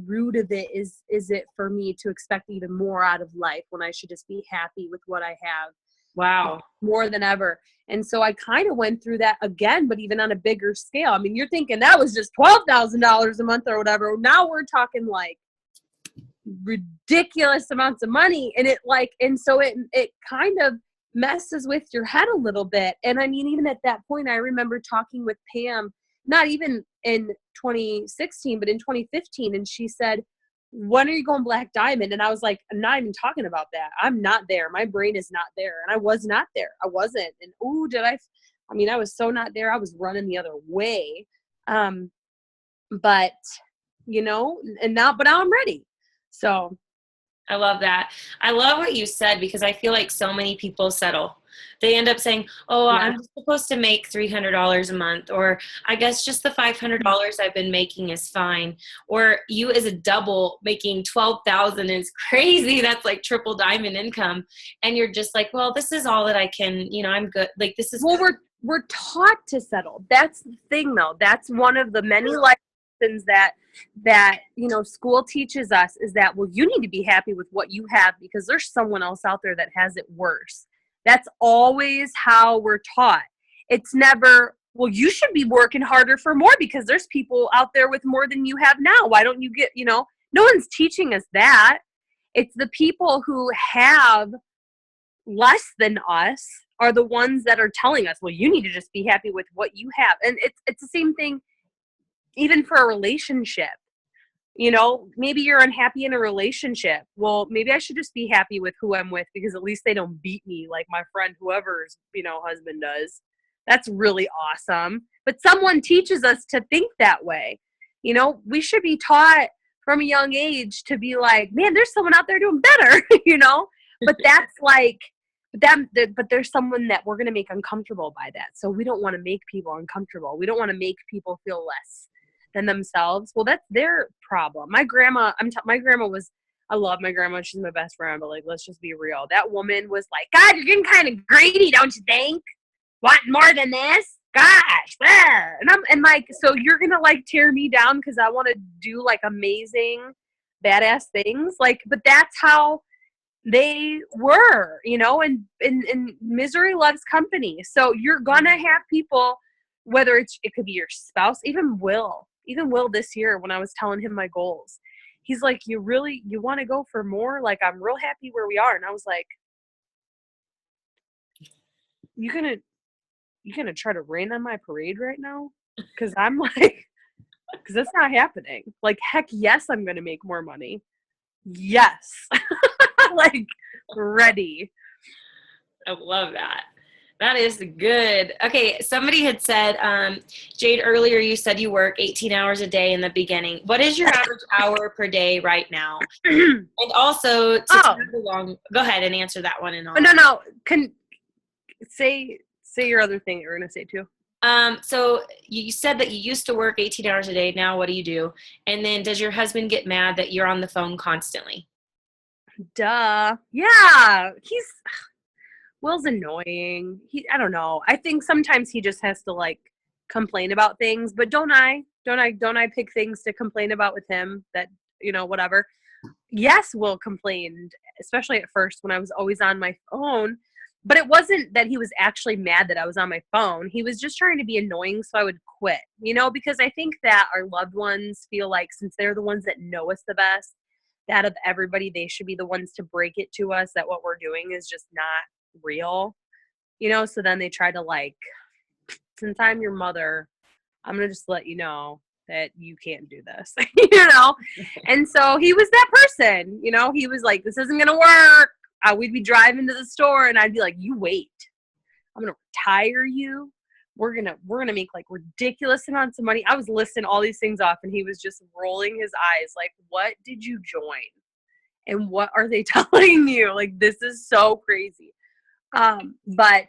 rude of it is it for me to expect even more out of life when I should just be happy with what I have? Wow. More than ever. And so I kind of went through that again, but even on a bigger scale. I mean, you're thinking that was just $12,000 a month or whatever. Now we're talking like ridiculous amounts of money. And so it kind of messes with your head a little bit. And I mean, even at that point, I remember talking with Pam, not even in 2016, but in 2015. And she said, when are you going Black Diamond? And I was like, I'm not even talking about that. I'm not there. My brain is not there. And I was not there. I wasn't. And I was so not there. I was running the other way. But now I'm ready. So I love that. I love what you said, because I feel like so many people settle. They end up saying, I'm supposed to make $300 a month, or I guess just the $500 I've been making is fine. Or you as a double making $12,000 is crazy. That's like triple diamond income. And you're just like, well, this is all that I can, I'm good. Like this is. Well, we're taught to settle. That's the thing though. That's one of the many life lessons that school teaches us, is that, well, you need to be happy with what you have because there's someone else out there that has it worse. That's always how we're taught. It's never, well, you should be working harder for more because there's people out there with more than you have now. Why don't you get, no one's teaching us that. It's the people who have less than us are the ones that are telling us, well, you need to just be happy with what you have. And it's the same thing even for a relationship. Maybe you're unhappy in a relationship. Well, maybe I should just be happy with who I'm with because at least they don't beat me like my friend whoever's, husband does. That's really awesome. But someone teaches us to think that way. We should be taught from a young age to be like, man, there's someone out there doing better, But but there's someone that we're going to make uncomfortable by that. So we don't want to make people uncomfortable. We don't want to make people feel less than themselves. Well, that's their problem. My grandma, my grandma was, I love my grandma. She's my best friend, but like, let's just be real. That woman was like, God, you're getting kind of greedy, don't you think? Wanting more than this? Gosh. And like, so you're going to like tear me down because I want to do like amazing, badass things. Like, but that's how they were, you know, and misery loves company. So you're going to have people, whether it could be your spouse, even Will this year when I was telling him my goals. He's like, you want to go for more? Like, I'm real happy where we are. And I was like, you gonna try to rain on my parade right now? Because I'm like, because that's not happening. Like, heck yes, I'm gonna make more money. Yes. Like, ready. I love that. That is good. Okay, somebody had said, Jade, earlier you said you work 18 hours a day in the beginning. What is your average hour per day right now? And also, go ahead and answer that one. And all. No. Can say your other thing that you were going to say too. So you said that you used to work 18 hours a day. Now what do you do? And then does your husband get mad that you're on the phone constantly? Duh. Yeah. Will's annoying. I don't know. I think sometimes he just has to like complain about things, but don't I pick things to complain about with him that, you know, whatever. Yes, Will complained, especially at first when I was always on my phone, but it wasn't that he was actually mad that I was on my phone. He was just trying to be annoying so I would quit, you know, because I think that our loved ones feel like since they're the ones that know us the best, that of everybody, they should be the ones to break it to us that what we're doing is just not real, you know. So then they try to like, since I'm your mother, I'm gonna just let you know that you can't do this. You know. And so he was that person, you know. He was like, this isn't gonna work. We'd be driving to the store and I'd be like, you wait, I'm gonna retire you, we're gonna make like ridiculous amounts of money. I was listing all these things off and he was just rolling his eyes like, what did you join and what are they telling you? Like, this is so crazy. But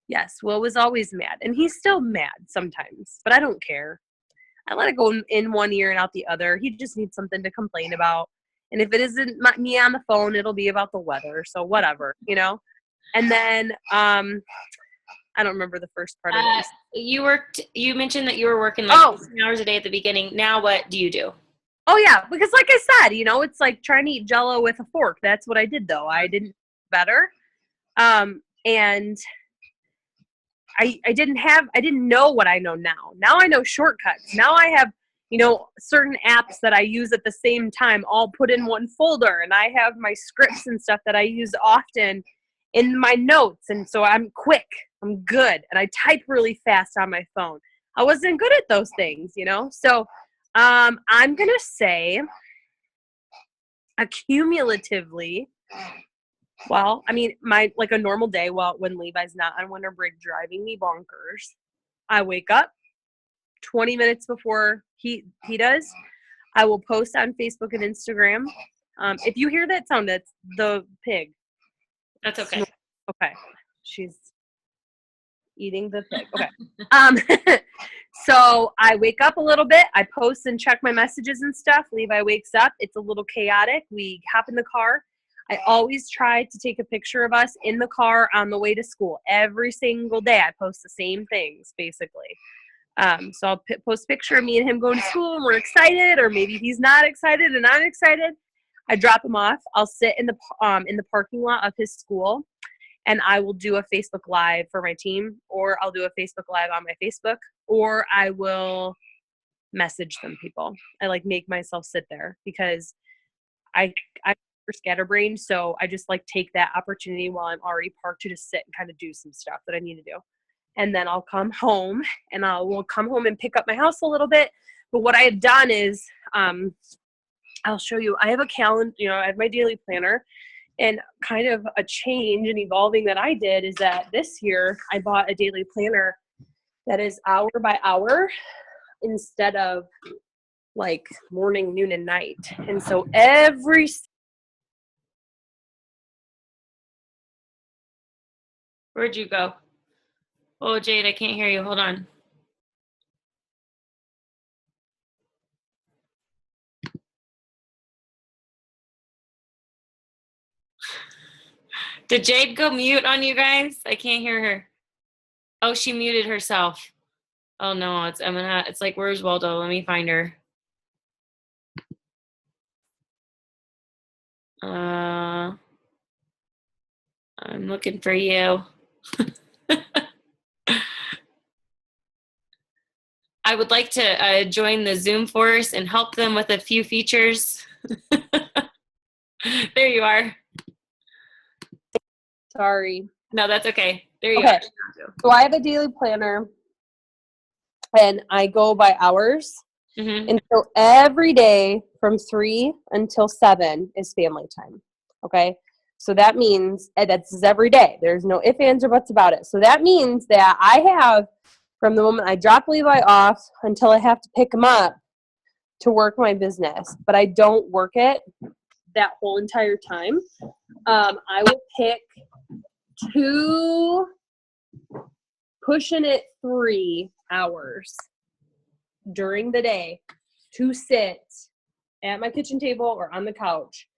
yes, Will was always mad and he's still mad sometimes, but I don't care. I let it go in one ear and out the other. He just needs something to complain about. And if it isn't me on the phone, it'll be about the weather. So whatever, you know? And then, I don't remember the first part of this. You mentioned that you were working like 18 hours a day at the beginning. Now what do you do? Oh yeah, because like I said, you know, it's like trying to eat Jell-O with a fork. That's what I did though. I didn't better. And I didn't know what I know now. Now I know shortcuts. Now I have, you know, certain apps that I use at the same time all put in one folder, and I have my scripts and stuff that I use often in my notes. And so I'm quick, I'm good. And I type really fast on my phone. I wasn't good at those things, you know? So, I'm going to say accumulatively, well, I mean, like a normal day, well, when Levi's not on winter break driving me bonkers, I wake up 20 minutes before he does. I will post on Facebook and Instagram. If you hear that sound, that's the pig. That's okay. Okay. She's eating the pig. Okay. So I wake up a little bit. I post and check my messages and stuff. Levi wakes up. It's a little chaotic. We hop in the car. I always try to take a picture of us in the car on the way to school. Every single day I post the same things, basically. So I'll post a picture of me and him going to school and we're excited, or maybe he's not excited and I'm excited. I drop him off. I'll sit in the parking lot of his school and I will do a Facebook Live for my team, or I'll do a Facebook Live on my Facebook, or I will message them people. I like make myself sit there because I'm scatterbrained. So I just like take that opportunity while I'm already parked to just sit and kind of do some stuff that I need to do. And then I'll come home and we'll come home and pick up my house a little bit. But what I had done is, I'll show you, I have a calendar, you know, I have my daily planner, and kind of a change and evolving that I did is that this year I bought a daily planner that is hour by hour instead of like morning, noon, and night. And so every Where'd you go? Oh, Jade, I can't hear you. Hold on. Did Jade go mute on you guys? I can't hear her. Oh, she muted herself. Oh no, it's like, where's Waldo? Let me find her. I'm looking for you. I would like to join the Zoom force and help them with a few features. There you are. Sorry. No, that's okay. There you Okay. are. So I have a daily planner and I go by hours. Mm-hmm. And so every day from 3 until 7 is family time. Okay. So that means that's every day. There's no ifs, ands, or buts about it. So that means that I have, from the moment I drop Levi off until I have to pick him up, to work my business. But I don't work it that whole entire time. I will pick 2, pushing it 3 hours during the day to sit at my kitchen table or on the couch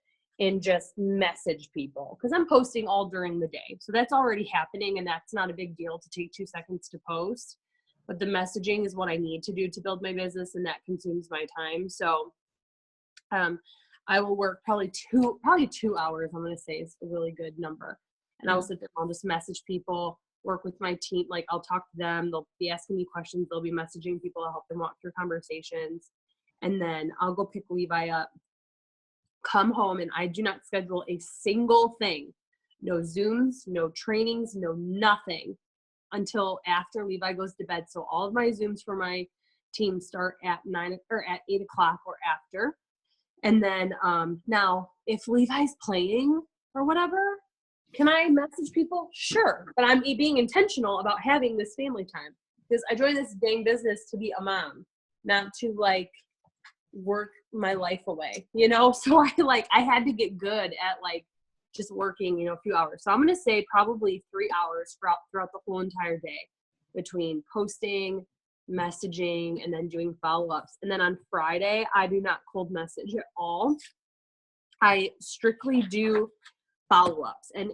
and just message people, because I'm posting all during the day. So that's already happening, and that's not a big deal to take 2 seconds to post. But the messaging is what I need to do to build my business, and that consumes my time. So I will work probably 2 hours, I'm going to say is a really good number. And I'll sit there, I'll just message people, work with my team. Like, I'll talk to them. They'll be asking me questions. They'll be messaging people. I'll help them walk through conversations. And then I'll go pick Levi up, come home, and I do not schedule a single thing. No Zooms, no trainings, no nothing until after Levi goes to bed. So all of my Zooms for my team start at 9 or at 8 o'clock or after. And then now if Levi's playing or whatever, can I message people? Sure. But I'm being intentional about having this family time, because I joined this dang business to be a mom, not to like work my life away, you know? So I had to get good at like just working, a few hours. So I'm going to say probably 3 hours throughout the whole entire day between posting, messaging, and then doing follow-ups. And then on Friday, I do not cold message at all. I strictly do follow-ups. And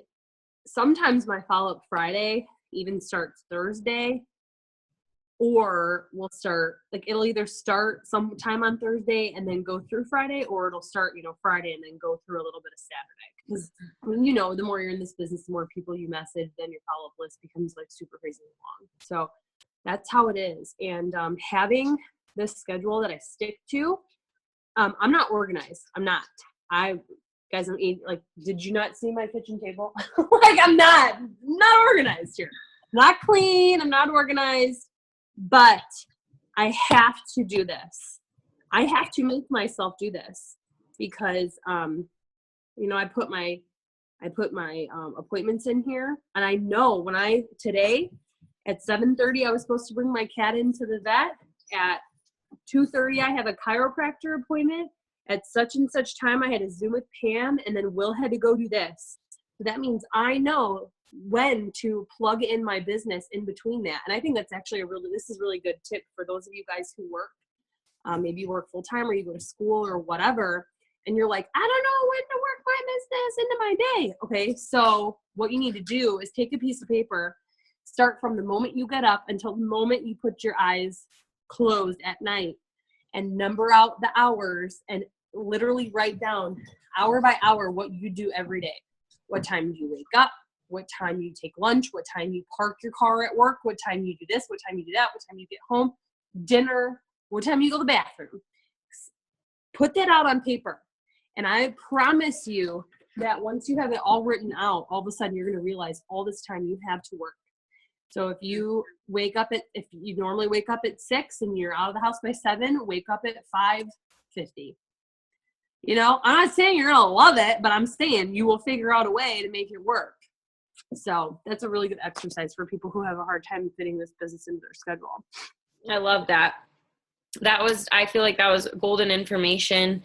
sometimes my follow-up Friday even starts Thursday, or we'll start, like, it'll either start sometime on Thursday and then go through Friday, or it'll start, Friday and then go through a little bit of Saturday. Because, the more you're in this business, the more people you message, then your follow-up list becomes like super crazy long. So that's how it is. And having this schedule that I stick to, I'm not organized. I'm not. Guys, I'm eating, like, did you not see my kitchen table? Like, I'm not organized here. I'm not clean. I'm not organized. But I have to do this. I have to make myself do this because, I put my appointments in here, and I know today at 7:30 I was supposed to bring my cat into the vet. At 2:30 I have a chiropractor appointment. At such and such time I had a Zoom with Pam, and then Will had to go do this. So that means I know when to plug in my business in between that. And I think that's actually this is a really good tip for those of you guys who work. Maybe you work full time or you go to school or whatever, and you're like, I don't know when to work my business into my day. Okay, so what you need to do is take a piece of paper, start from the moment you get up until the moment you put your eyes closed at night, and number out the hours and literally write down hour by hour what you do every day. What time you wake up, what time you take lunch, what time you park your car at work, what time you do this, what time you do that, what time you get home, dinner, what time you go to the bathroom. Put that out on paper. And I promise you that once you have it all written out, all of a sudden you're going to realize all this time you have to work. So if you normally wake up at 6 and you're out of the house by 7, wake up at 5:50. I'm not saying you're going to love it, but I'm saying you will figure out a way to make it work. So that's a really good exercise for people who have a hard time fitting this business into their schedule. I love that. I feel like that was golden information.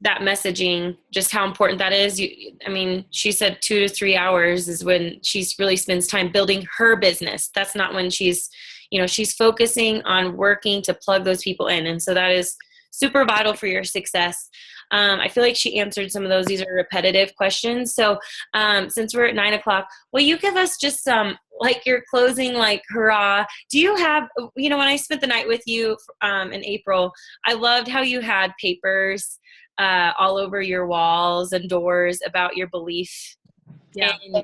that messaging, just how important that is. I mean, she said 2 to 3 hours is when she really spends time building her business. That's not when she's, she's focusing on working to plug those people in. And so that is super vital for your success. I feel like she answered some of those. These are repetitive questions. So since we're at 9:00, will you give us just some, like, your closing, like, hurrah? Do you have, when I spent the night with you in April, I loved how you had papers all over your walls and doors about your belief. Yeah. And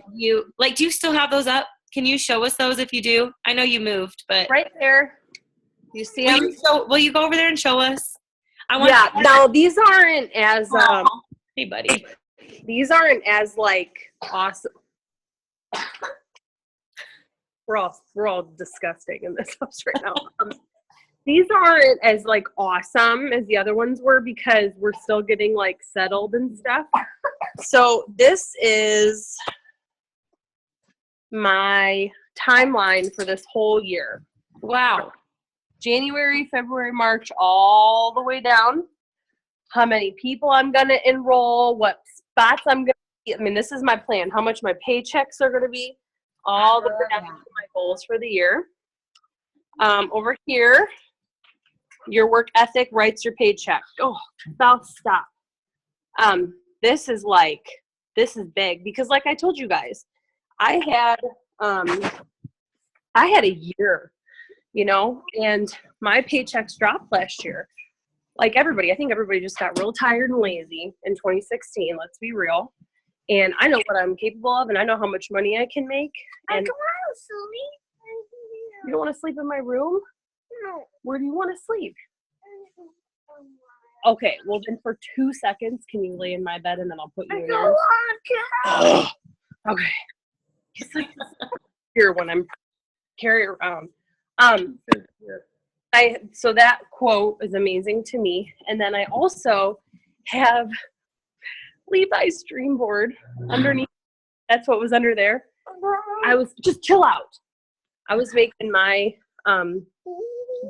do you still have those up? Can you show us those if you do? I know you moved, but. Right there. You see them? Will you go over there and show us? Now these aren't as hey buddy. These aren't as like awesome. We're all disgusting in this house right now. These aren't as like awesome as the other ones were because we're still getting like settled and stuff. So this is my timeline for this whole year. Wow. January, February, March, all the way down. How many people I'm going to enroll, what spots I'm going to be. I mean, this is my plan, how much my paychecks are going to be, all the way down to my goals for the year. Over here, your work ethic writes your paycheck. Oh, stop. This is big because like I told you guys, I had a year, and my paychecks dropped last year. Like everybody, I think everybody just got real tired and lazy in 2016. Let's be real. And I know what I'm capable of, and I know how much money I can make. And I don't want to sleep. You don't want to sleep in my room? No. Where do you want to sleep? Okay, well then for 2 seconds, can you lay in my bed and then I'll put you in yours? Okay. He's like here when I'm carrying around. So that quote is amazing to me. And then I also have Levi's dream board underneath. That's what was under there. I was just chill out. I was making my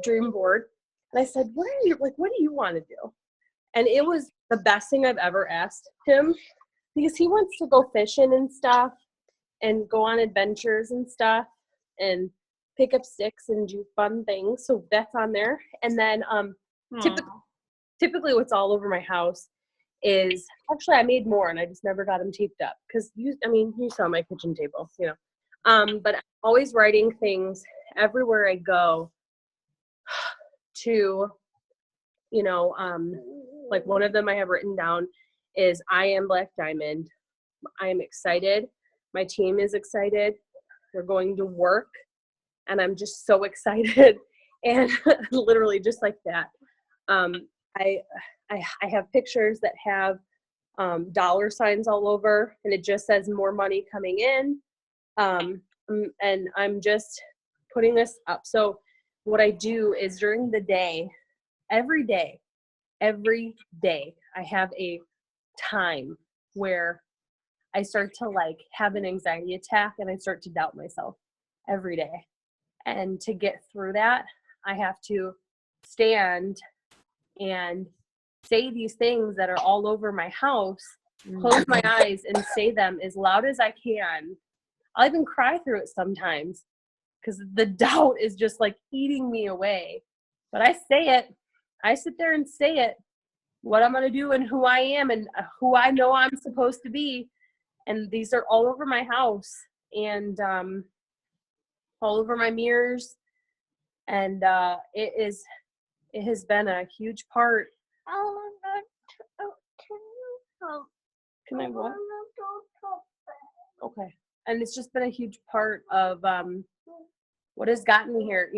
dream board, and I said, what do you want to do? And it was the best thing I've ever asked him because he wants to go fishing and stuff and go on adventures and stuff and pick up sticks and do fun things. So that's on there. And then typically what's all over my house is, actually I made more and I just never got them taped up because you saw my kitchen table, but I'm always writing things everywhere I go to, like one of them I have written down is I am Black Diamond. I am excited. My team is excited. We're going to work. And I'm just so excited, and literally just like that. I have pictures that have dollar signs all over, and it just says more money coming in. And I'm just putting this up. So what I do is during the day, every day, I have a time where I start to like have an anxiety attack and I start to doubt myself every day. And to get through that, I have to stand and say these things that are all over my house, close my eyes and say them as loud as I can. I'll even cry through it sometimes because the doubt is just like eating me away. But I say it. I sit there and say it, what I'm going to do and who I am and who I know I'm supposed to be. And these are all over my house and all over my mirrors. And it has been a huge part. Can I what? Okay. And it's just been a huge part of what has gotten me here.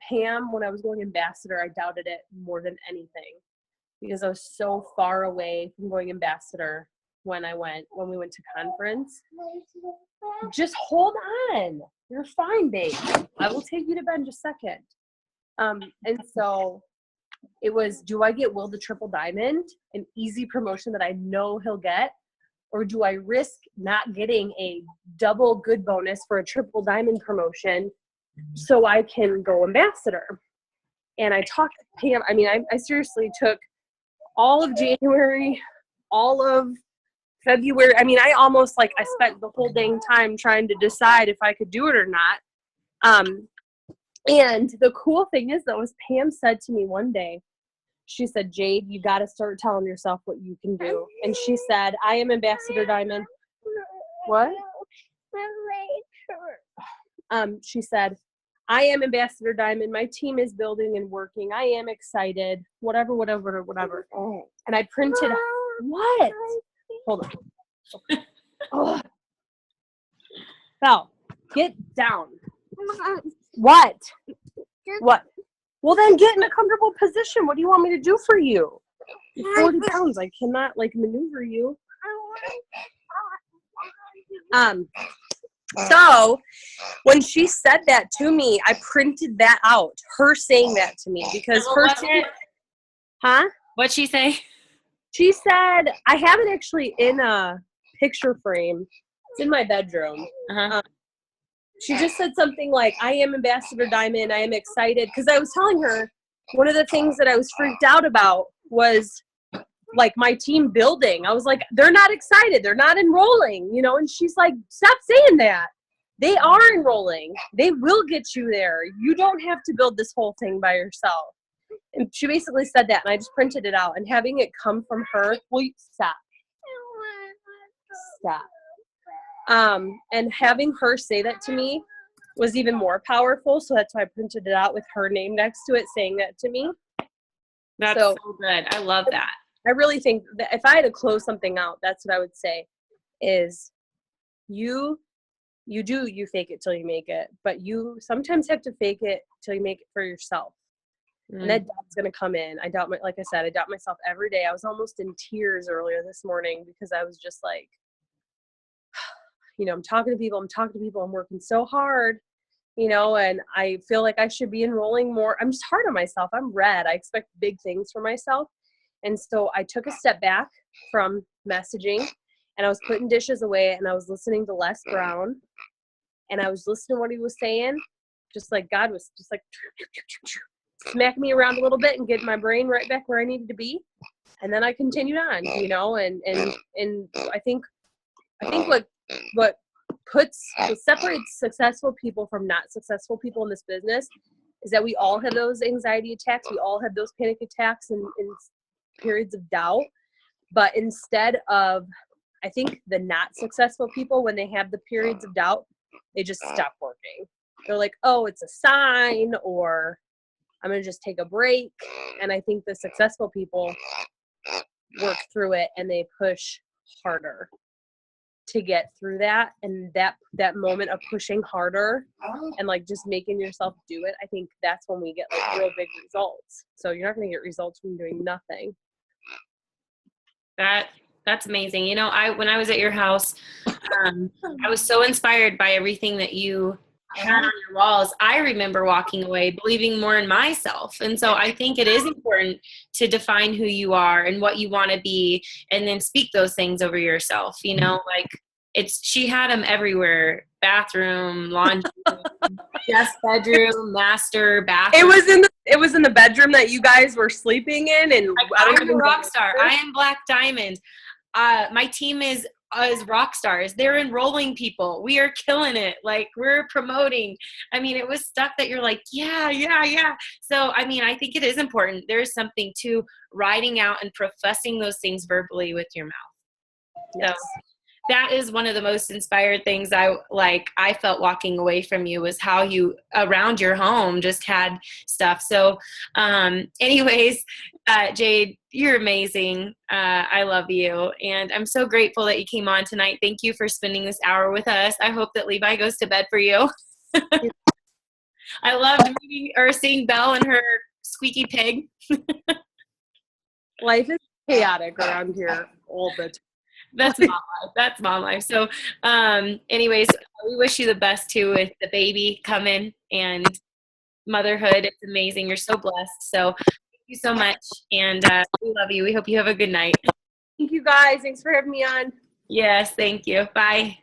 Pam, when I was going ambassador, I doubted it more than anything because I was so far away from going ambassador when we went to conference. Just hold on. You're fine, babe. I will take you to bed in just a second. And so it was, do I get Will the Triple Diamond, an easy promotion that I know he'll get? Or do I risk not getting a double good bonus for a triple diamond promotion so I can go ambassador? And I talked to Pam. I seriously took all of January, all of February. I mean, I almost like I spent the whole dang time trying to decide if I could do it or not. And the cool thing is, though, is Pam said to me one day, she said, Jade, you got to start telling yourself what you can do. And she said, I am Ambassador Diamond. What? She said, I am Ambassador Diamond. My team is building and working. I am excited. Whatever. And I printed. What? Hold on. Oh. Val, get down. What? What? Well, then get in a comfortable position. What do you want me to do for you? You're 40 pounds. I cannot, like, maneuver you. So when she said that to me, I printed that out, her saying that to me, because huh? What'd she say? She said, I have it actually in a picture frame. It's in my bedroom. She just said something like, I am Ambassador Diamond. I am excited. Because I was telling her one of the things that I was freaked out about was like my team building. I was like, they're not excited. They're not enrolling, you know? And she's like, stop saying that. They are enrolling. They will get you there. You don't have to build this whole thing by yourself. And she basically said that, and I just printed it out. And having it come from her, will you stop? And having her say that to me was even more powerful. So that's why I printed it out with her name next to it, saying that to me. That's so good. I love that. I really think that if I had to close something out, that's what I would say is you fake it till you make it, but you sometimes have to fake it till you make it for yourself. And that doubt's going to come in. I doubt myself every day. I was almost in tears earlier this morning because I was just like, you know, I'm talking to people. I'm working so hard, you know, and I feel like I should be enrolling more. I'm just hard on myself. I'm red. I expect big things for myself. And so I took a step back from messaging, and I was putting dishes away, and I was listening to Les Brown, and I was listening to what he was saying, just like God was just like smack me around a little bit and get my brain right back where I needed to be. And then I continued on, you know, and I think what separates successful people from not successful people in this business is that we all have those anxiety attacks. We all have those panic attacks and periods of doubt. But instead of, I think the not successful people, when they have the periods of doubt, they just stop working. They're like, oh, it's a sign, or I'm going to just take a break. And I think the successful people work through it, and they push harder to get through that. And that moment of pushing harder and like just making yourself do it, I think that's when we get like real big results. So you're not going to get results from doing nothing. That's amazing. You know, when I was at your house, I was so inspired by everything that you had on your walls. I remember walking away believing more in myself. And so I think it is important to define who you are and what you want to be, and then speak those things over yourself. You know, like she had them everywhere: bathroom, laundry, guest bedroom, master bathroom. It was in the bedroom that you guys were sleeping in. And I'm a rock star. I am Black Diamond. My team is rock stars. They're enrolling people. We are killing it. Like, we're promoting. I mean, it was stuff that you're like, yeah. So, I mean, I think it is important. There is something to writing out and professing those things verbally with your mouth. Yes. So that is one of the most inspired things I felt walking away from you, was how you around your home just had stuff. So anyways, Jade, you're amazing. I love you. And I'm so grateful that you came on tonight. Thank you for spending this hour with us. I hope that Levi goes to bed for you. I loved seeing Belle and her squeaky pig. Life is chaotic around here all the time. That's mom life. That's mom life. So anyways, we wish you the best too with the baby coming and motherhood. It's amazing. You're so blessed. So thank you so much. And we love you. We hope you have a good night. Thank you guys. Thanks for having me on. Yes. Thank you. Bye.